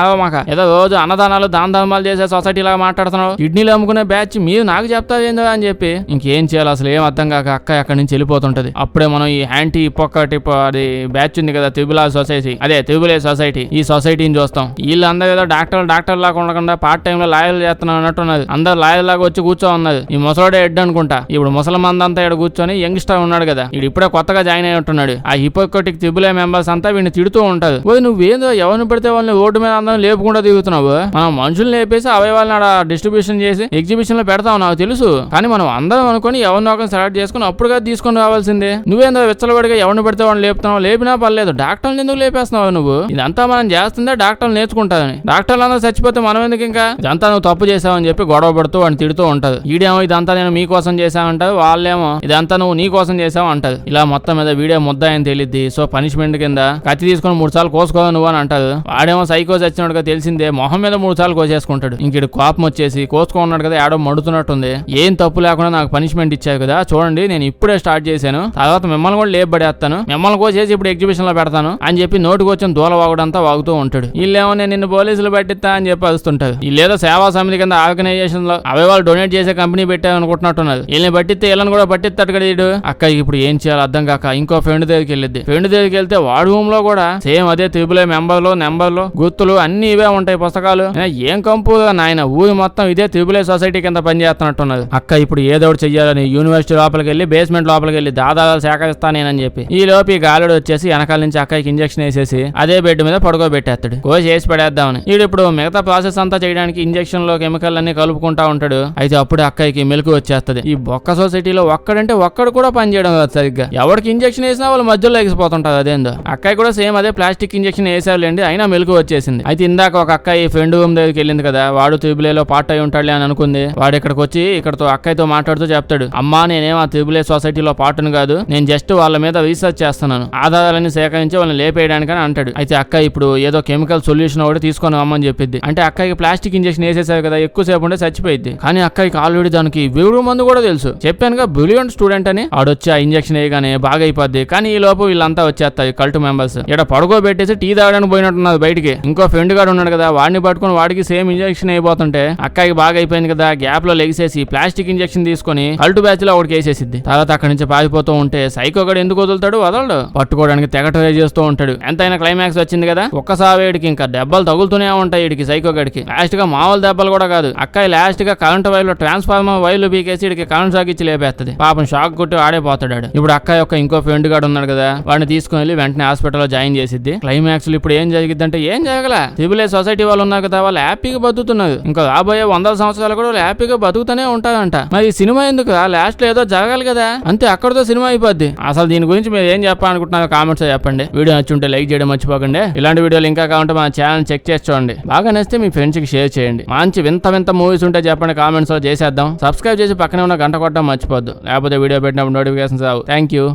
అరవమాక, ఏదో రోజు అన్నదానాలు దాన ధర్మాలు చేసే సొసైటీ లాగా మాట్లాడుతున్నావు, కిడ్నీలు అమ్ముకునే బ్యాచ్ మీరు నాకు చెప్తావేందో అని చెప్పి ఇంకేం చేయాలి అసలు ఏం అర్థం కాక అక్క అక్కడి నుంచి వెళ్ళిపోతుంటది. అప్పుడే మనం ఈ యాంటీ పొక్కటిప్ అది బ్యాచ్ ఉంది కదా, త్రిబుల్ సొసైటీ, అదే త్రిబుల్ సొసైటీ, ఈ సొసైటీని చూస్తాం. వీళ్ళందరూ ఏదో డాక్టర్ లాగా ఉండకుండా పార్ట్ టైం లో లాయర్లు చేస్తున్నారు అన్నట్టున్నది. అందరు లాయర్ లాగా లాగా వచ్చి కూర్చో ఉన్నది. ఈ ముసలోడే హెడ్ అనుకుంటా. ఇప్పుడు ముసలమందంతా ఇక్కడ కూర్చొని యంగ్స్టర్ ఉన్నాడు కదా, వీడు ఇప్పుడే కొత్తగా జాయిన్ అయి ఉంటున్నాడు. ఆ హిపోక్రటిక్ త్రిబుల్ మెంబర్స్ అంతా వీడిని తిడుతూ ఉంటారు. నువ్వేందో ఎవరిని పెడితే వాళ్ళని రోడ్డు మీద అందరం లేపుకుండా దిగుతున్నావు. మనం మనుషులు లేపేసి అవయవాళ్ళని ఆడ డిస్ట్రిబ్యూషన్ చేసి ఎగ్జిబిషన్ లో పెడతావు నాకు తెలుసు. కానీ మనం అందరం అనుకుని ఎవరినో ఒకరిని సెలెక్ట్ చేసుకుని అప్పుడుగా తీసుకొని రావాల్సిందే. నువ్వేందో విచ్చలబడిగా ఎవరిని పెడితే వాళ్ళని లేపుతున్నావు. లేపినా పర్లేదు, డాక్టర్లు ఎందుకు లేపేస్తున్నావు నువ్వు? ఇదంతా మనం చేస్తుందే డాక్టర్లు నేర్చుకుంటారని. డాక్టర్లు అందరూ చచ్చిపోతే మనం ఎందుకు ఇంకా? ఇదంతా నువ్వు తప్పు చేసావని చెప్పి గొడవ పడుతూ వాడిని తిడుతూ ఉంటారు. ఈడేమో ఇదంతా నేను మీకోసం చేశానంటారు, వాళ్ళేమో ఇదంతా నువ్వు నీ కోసం చేసావు అంటారు. ఇలా మొత్తం మీద వీడియో ముద్దాయని తెలియద్ది. సో పనిష్మెంట్ కింద కత్తి తీసుకుని 3 సార్లు కోసుకోవాలి నువ్వు అని అంటారు. వాడేమో సైకో వచ్చినట్టుగా తెలిసిందే, మొహం మీద 3 సార్లు కోసేసుకుంటాడు. ఇంకడు కోపం వచ్చేసి కోసుకున్నాడు కదా, ఆడో మడుతున్నట్టుంది. ఏం తప్పు లేకుండా నాకు పనిష్మెంట్ ఇచ్చావు కదా, చూడండి నేను ఇప్పుడే స్టార్ట్ చేశాను, తర్వాత మిమ్మల్ని కూడా లేపబడేస్తాను, మిమ్మల్ని కోసేసి ఇప్పుడు ఎగ్జిబిషన్ లో పెడతాను అని చెప్పి నోటికి వచ్చిన దూల వాగుడంతా వాగుతూ ఉంటాడు. వీళ్ళేమో నేను నిన్ను పోలీసులు పట్టిస్తా అని చెప్పి అరుస్తుంటారు. వీళ్ళేదో సేవా సమితి కింద ఆర్గనైజేషన్ లో అవయవాలు డొనేట్ చేసే కంపెనీ పెట్టావు అనుకుంటున్నట్టున్నారు. వీళ్ళని పట్టిస్తే వీళ్ళని కూడా పట్టిస్తాడు కదా వీడు. అక్క ఇప్పుడు ఏం చేయాలి అర్థం కాక ఇంకో ఫ్రెండ్ దగ్గరికి వెళ్ళిద్ది. ఫ్రెండ్ దగ్గరికి వెళ్తే వాడు రూమ్ లో కూడా సేమ్ అదే త్రిబుల్ నెంబర్లు గుర్తులు అన్ని ఇవే ఉంటాయి పుస్తకాలు. ఏం కంపు నాయన, ఊరి మొత్తం ఇదే త్రిబుల్ సొసైటీ కింద పనిచేస్తున్నట్టున్నది. అక్క ఇప్పుడు ఏదో ఒకటి చెయ్యాలని యూనివర్సిటీ లోపలికి వెళ్ళి బేస్మెంట్ లోపలికి వెళ్ళి దాదాలు సేకరిస్తానేనని చెప్పి ఈ లోపు ఈ గాలుడు వచ్చేసి వెనకాల నుంచి అక్కకి ఇంజక్షన్ వేసేసి అదే బెడ్ మీద పడుకోబెట్టేస్తాడు. కోసి వేసి పడేద్దామని. ఇప్పుడు మిగతా ప్రాసెస్ అంతా చేయడానికి ఇంజక్షన్ లో కెమికల్ అన్ని కలుపుకుంటా ఉంటాడు. అయితే అప్పుడు అక్కకి మెలకు వచ్చేస్తుంది. ఈ బొక్క సొసైటీలో ఒక్కడంటే ఒక్కడు కూడా పని చేయడం కాదు సరిగ్గా. ఎవరికి ఇంజక్షన్ వేసినా వాళ్ళు మధ్యలో ఎగిసిపోతుంటారు. అదేందో అక్కయ్య కూడా సేమ్ అదే ప్లాస్టిక్ ఇంజక్షన్ వేసేవాళ్ళండి, అయినా మెలకు వచ్చేసింది. అయితే ఇందాక ఒక అక్కయ్య ఫ్రెండ్ రూమ్ దగ్గరికి వెళ్ళింది కదా, వాడు త్రిబులేలో పార్ట్ అయి ఉంటాడులే అని అనుకుంది. వాడు ఇక్కడికి వచ్చి ఇక్కడతో అక్కయ్యతో మాట్లాడుతూ చెప్తాడు, అమ్మా నేనేం ఆ త్రిబులే సొసైటీలో పార్ట్ను కాదు, నేను జస్ట్ వాళ్ళ మీద రీసెర్చ్ చేస్తున్నాను, ఆధారాలన్నీ సేకరించి వాళ్ళని లేపేయడానికని అంటాడు. అయితే అక్క ఇప్పుడు ఏదో కెమికల్ సొల్యూషన్ ఒకటి తీసుకొని అమ్మని చెప్పింది. అంటే అక్కకి ప్లాస్టిక్ ఇంజక్షన్ వేసేసారు కదా, ఎక్కువసేపు ఉంటే చచ్చిపోయింది. కానీ అక్కకి ఆల్రెడీ దానికి విరుడు మందు కూడా తెలుసు. చెప్పానుగా బ్రిలియంట్ స్టూడెంట్ అని. ఆడొచ్చి ఆ ఇంజక్షన్ వేయగానే బాగా అయిపోద్ది. కానీ ఈ లోపు వీళ్ళంతా వచ్చేస్తారు కల్ట్ మెంబర్స్. ఇక్కడ పడుకోబెట్టేసి టీ తాగడానికి పోయినట్టున్నారు బయటికి. ఇంకో ఫ్రెండ్ గాడు ఉన్నాడు కదా, వాడిని పట్టుకుని వాడికి సేమ్ ఇంజక్షన్ అయిపోతుంటే అక్కకి బాగా అయిపోయింది కదా, గ్యాప్ లో లెగిసేసి ప్లాస్టిక్ ఇంజక్షన్ తీసుకుని కల్ట్ బ్యాచ్ లో ఒకటి వేసేసిద్ది. తర్వాత అక్కడి నుంచి పారిపోతూ ఉంటే సైకో గడు ఎందుకు వదులుతాడు, వదలడు. పట్టుకోవడానికి తెగ ట్రై చేస్తూ ఉంటాడు. ఎంతైనా క్లైమాక్స్ వచ్చింది కదా, ఒక్కసారి వీడికి ఇంకా దెబ్బలు తగులుతూనే ఉంటాయి. వీడికి సైకో గడికి లాస్ట్ గా మామూలు దెబ్బలు కూడా కాదు, అక్కయ్య లాస్ట్ గా కరెంట్ వైర్లో ట్రాన్స్ఫార్మర్ వైర్లు బీకేసి వీడికి కరెంట్ షాక్ ఇచ్చి లేపేస్తుంది. పాపం షాక్ కొట్టి ఆడేపోతాడు. ఇప్పుడు అక్క యొక్క ఇంకో ఫ్రెండ్ గాడు ఉన్నాడు కదా, వాడిని తీసుకుని వెళ్ళి వెంటనే హాస్పిటల్లో జాయిన్ చేసిద్ది. క్లైమాక్స్ ఇప్పుడు ఏం జరిగిద్దంటే ఏం జరగల, త్రిబుల్ సొసైటీ వాళ్ళు ఉన్నారు కదా, వాళ్ళు హ్యాపీగా బతుకుతున్నారు. ఇంకా రాబోయే 100 సంవత్సరాలు కూడా వాళ్ళు హ్యాపీగా బతుకుతూనే ఉంటారంట. మరి సినిమా ఎందుకు, లాస్ట్ లో ఏదో జరగాలి కదా, అంతే అక్కడతో సినిమా అయిపోద్ది. అసలు దీని గురించి మీరు ఏం చెప్పాలనుకుంటున్నారో కామెంట్స్ చెప్పండి. వీడియో నచ్చుంటే లైక్ చేయడం మర్చిపోకండి. ఇలాంటి వీడియోలు ఇంకా కావాలంటే మన ఛానల్ చెక్ చేసి చూడండి. బాగా నచ్చితే మీ ఫ్రెండ్స్ కి షేర్ చేయండి. మంచి వింత మూవీస్ ఉంటే చెప్పండి, కామెంట్స్ లో చేసేద్దాం. సబ్స్క్రైబ్ చేసి పక్కనే ఉన్న గంట కొట్టడం మర్చిపోద్దు, లేకపోతే వీడియో పెట్టినప్పుడు నోటిఫికేషన్స్ రావు. Thank you.